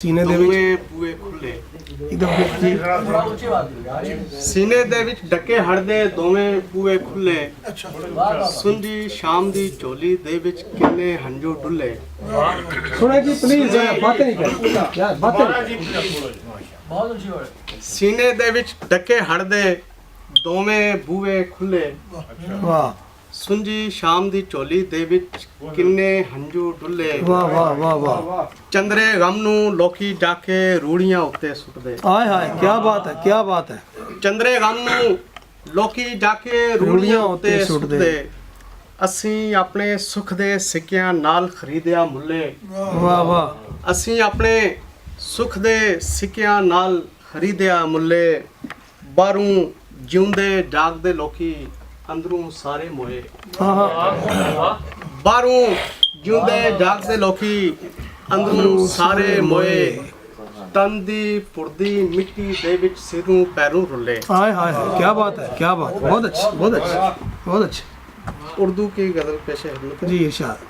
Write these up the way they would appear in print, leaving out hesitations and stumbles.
ਸੀਨੇ ਦੇ ਵਿੱਚ ਬੂਏ ਖੁੱਲੇ ਸੀਨੇ ਦੇ ਵਿੱਚ ਡੱਕੇ ਹੜਦੇ ਦੋਵੇਂ ਬੂਏ ਖੁੱਲੇ ਸੁੰਜੀ ਸ਼ਾਮ ਦੀ ਝੋਲੀ ਦੇ ਵਿੱਚ ਕਿੰਨੇ ਹੰਝੂ ਡੁੱਲੇ सुने जी प्लीज बातें नहीं कर यार बातें बहुत अच्छी बात ਸੀਨੇ ਦੇ ਵਿੱਚ ਡੱਕੇ ਹੜਦੇ ਦੋਵੇਂ ਬੂਏ ਖੁੱਲੇ वाह ਸੁੰਜੀ ਸ਼ਾਮ ਦੀ ਝੋਲੀ ਦੇ ਵਿੱਚ ਕਿੰਨੇ ਹੰਝੂ ਡੁੱਲੇ वाह वाह वाह वाह ਚੰਦਰੇ ਗਮ ਨੂੰ ਲੋਕੀ ਜਾ ਕੇ ਰੂੜੀਆਂ ਉੱਤੇ ਸੁੱਟਦੇ हाय हाय क्या बात है ਚੰਦਰੇ ਗਮ ਨੂੰ ਲੋਕੀ ਜਾ ਕੇ ਰੂੜੀਆਂ ਉੱਤੇ ਸੁੱਟਦੇ ਅਸੀਂ ਆਪਣੇ ਸੁੱਖ ਦੇ ਸਿੱਕਿਆਂ ਨਾਲ ਖਰੀਦਿਆ ਮੁੱਲੇ वाह वाह ਅਸੀਂ ਆਪਣੇ ਸੁੱਖ ਦੇ ਸਿੱਕਿਆਂ ਨਾਲ ਖਰੀਦਿਆ ਮੁੱਲੇ ਬਾਹਰੋਂ ਜਿਉਂਦੇ ਜਾਗਦੇ ਲੋਕੀ ਅੰਦਰੋਂ ਸਾਰੇ ਮੋਏ हाँ हाँ ਬਾਹਰੋਂ ਜਿਉਂਦੇ ਜਾਗਦੇ ਲੋਕੀ ਅੰਦਰੋਂ ਸਾਰੇ ਮੋਏ ਤਨ ਦੀ ਪੁਰਦੀ ਮਿੱਟੀ ਦੇ ਵਿੱਚ ਸਿਰੋਂ ਪੈਰੋਂ ਰੁੱਲੇ हाय हाय क्या बात बहुत अच्छी उर्दू की गजल पेश है जी इरशाद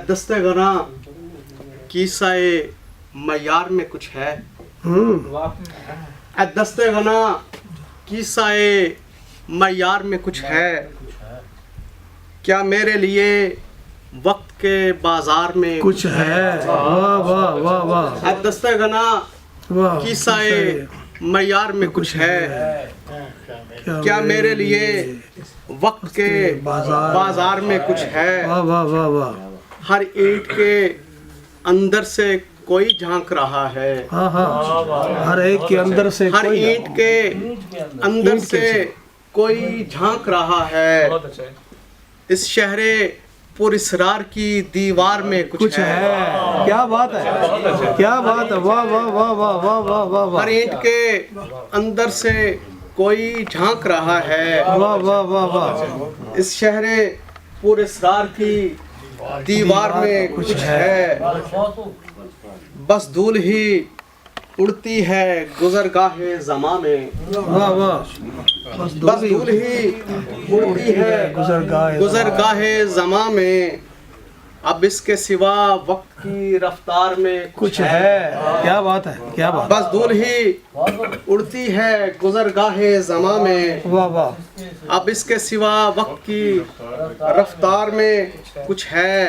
दस्ते गना किस्साए मयार में कुछ है दस्ते गना किस्साए मयार में कुछ है क्या मेरे लिए वक्त के बाजार में कुछ है वाह वाह वाह वाह दस्ते गना वाह किस्साए मयार में कुछ है क्या मेरे लिए वक्त के बाजार में कुछ है वाह वाह वाह वाह हर ईंट के अंदर से कोई झांक रहा है हाँ हाँ हर एक के अंदर से हर कोई ईंट के अंदर से कोई झांक रहा है इस शहरे पुरस्रार की दीवार में कुछ है क्या बात है वाह वाह वाह वाह वाह वाह वाह वाह हर ईंट के अंदर से कोई झांक रहा है वाह वाह वाह वाह इस शहरे पुरस्रार की दीवार में कुछ है बस धूल ही उड़ती है गुजरगाहे ज़मा में वाह वाह बस धूल ही उड़ती है गुजरगाहे ज़मा में अब इसके सिवा वक्त की रफ्तार में कुछ है क्या बात है बस धूल ही उड़ती है गुजरगाहे ज़मा में वाह वाह अब इसके सिवा वक्त की रफ्तार में कुछ है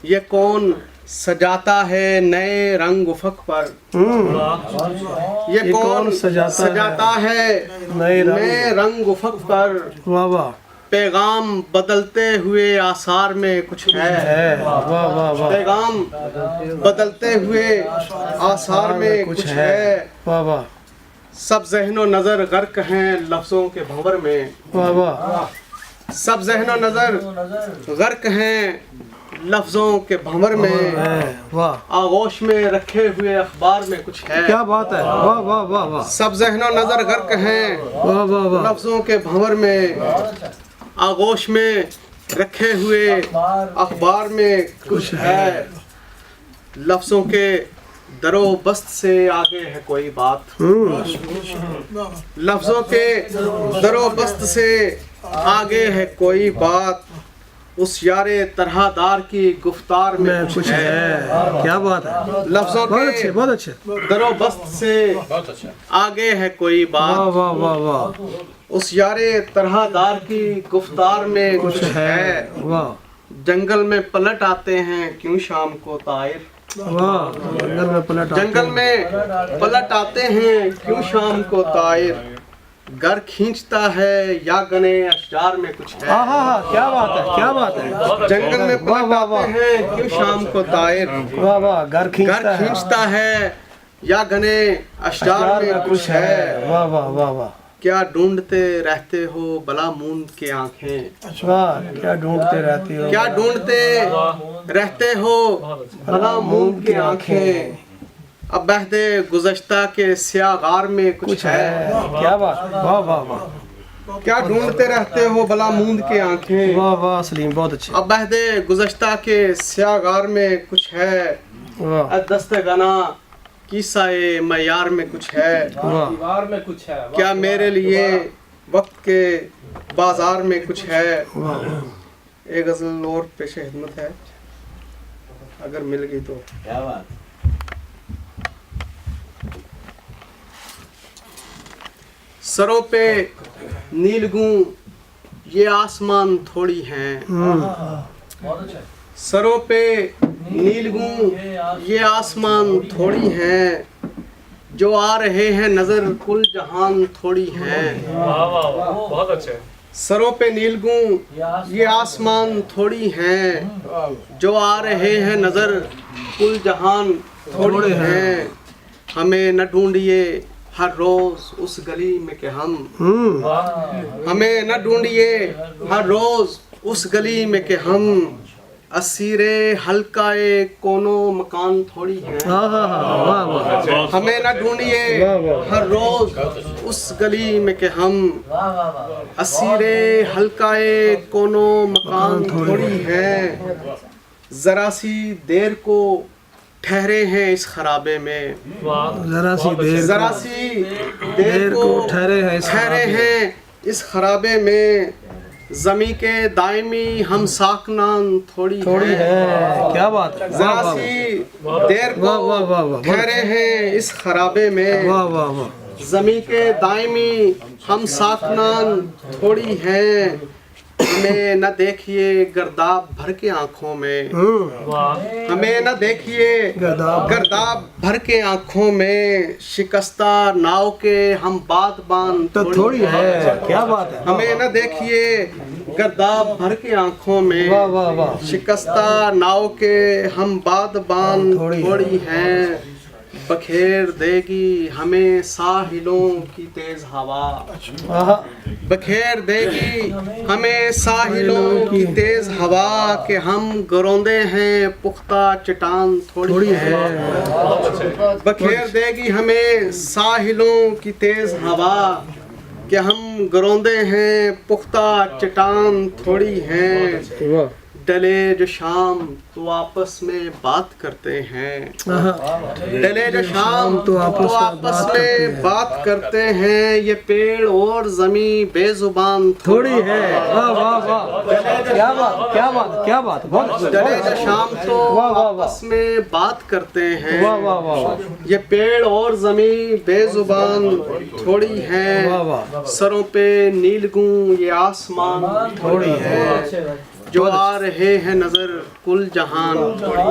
ये कौन सजाता है नए रंग उफक पर ये कौन सजाता है नए रंग उफक पर वाह वाह पैगाम बदलते हुए आसार में कुछ है वाह वाह वाह पैगाम बदलते हुए आसार में कुछ है वाह वाह सब ज़हनो नज़र गर्क हैं लफ्ज़ों के भंवर में वाह वाह सब ज़हनो नज़र गर्क हैं लफ्ज़ों के भंवर में वाह आगोश में रखे हुए अखबार में कुछ है क्या बात है वाह वाह वाह वाह सब ज़हनो नज़र गर्क हैं वाह वाह वाह लफ्ज़ों के भंवर में आगोश में रखे हुए अखबार में कुछ है लफ्ज़ों के दरो बस्त से आगे है कोई बात लफ्ज़ों के दरो बस्त से आगे है कोई बात उस यारे तरहदार की गुफ्तार में कुछ है क्या बात है लफ्ज़ों के बहुत अच्छे दरो बस्त से आगे है कोई बात वाह वाह वाह वाह उस यारे तरहदार की गुफ्तार में कुछ है वाह जंगल में पलट आते हैं क्यों शाम को तायर वाह जंगल में पलट आते हैं क्यों शाम को तायर घर खींचता है या गने अशजार में कुछ है हाँ हाँ हाँ क्या बात है जंगल में पलट आते हैं क्यों शाम को तायर वाह वाह घर खींचता है या घने अशजार में कुछ है वाह वाह वाह वाह क्या ढूंढते रहते हो भला मूंद के आंखें वाह क्या ढूंढते रहती हो क्या ढूंढते रहते हो भला मूंद की आंखें अब बहदे गुज़श्ता के स्यागार में कुछ है क्या बात वाह वाह वाह क्या ढूंढते रहते हो भला मूंद के आंखें। वाह वाह सलीम, बहुत अच्छे। अब बहदे गुज़श्ता के स्यागार में कुछ है, वाह दस्तगना किस्सा-ए मयार में कुछ है। वाह दीवार में कुछ है। क्या मेरे लिए वक्त के बाजार में कुछ है। वाह। एक गज़ल और पेश खिदमत है, अगर मिल गई तो। क्या बात। सरों पे नीलगूं ये आसमान थोड़ी हैं। बहुत अच्छा है। सरों पे नीलगूं ये आसमान थोड़ी हैं, जो आ रहे हैं नजर कुल जहान थोड़ी हैं। वाह वाह वाह, बहुत अच्छे। सरों पे नीलगूं ये आसमान थोड़ी हैं, जो आ रहे हैं नजर कुल जहान थोड़ी हैं। हमें न ढूंढिए हर रोज उस गली में के हम, हमें न ढूंढिए हर रोज उस गली में के हम, असीरे हल्काए कोनो मकान थोड़ी हैं। हाँ हाँ हाँ, वाह वाह। हमें न ढूंढिए हर रोज उस गली में के हम, असीरे हल्काए कोनो मकान थोड़ी हैं। जरा सी देर को ठहरे हैं इस खराबे में, जरा सी देर जरा सी देर को ठहरे हैं इस खराबे में, जमी के दायमी हम साकनान थोड़ी है। क्या बात है, वाह जरा वाह सी देर वाह वाह वाह वाह, को ठहरे हैं इस खराबे में, वाह वाह वाह। जमी के दायमी हम साकनान थोड़ी हैं। हमें न देखिए गर्दाब भर के आंखों में, हमें न देखिए गर्दाब भर के आंखों में, शिकस्ता नाव के हम बादबान तो थोड़ी है। क्या बात है, हमें न देखिए गर्दाब भर के आंखों में, वाह वाह वाह। शिकस्ता नाव के हम बादबान थोड़ी हैं। बखेर देगी हमें साहिलों की तेज हवा, बखेर देगी हमें साहिलों की तेज हवा, के हम गरौंदे हैं पुख्ता चट्टान थोड़ी है। बखेर देगी हमें साहिलों की तेज हवा, के हम गरौंदे हैं पुख्ता चट्टान थोड़ी हैं। डले जो शाम तो आपस में बात करते हैं, डले जो शाम तो आपस में बात करते हैं, ये पेड़ और जमी बेजुबान थोड़ी है। वाह वाह वाह, क्या बात क्या बात क्या बात, बहुत डले जो शाम तो आपस में बात करते हैं, वाह वाह वाह। ये पेड़ और जमी बेजुबान थोड़ी है। सरों पे नीलगूं ये आसमान थोड़ी है, जो आ रहे हैं नजर कुल जहान थोड़ी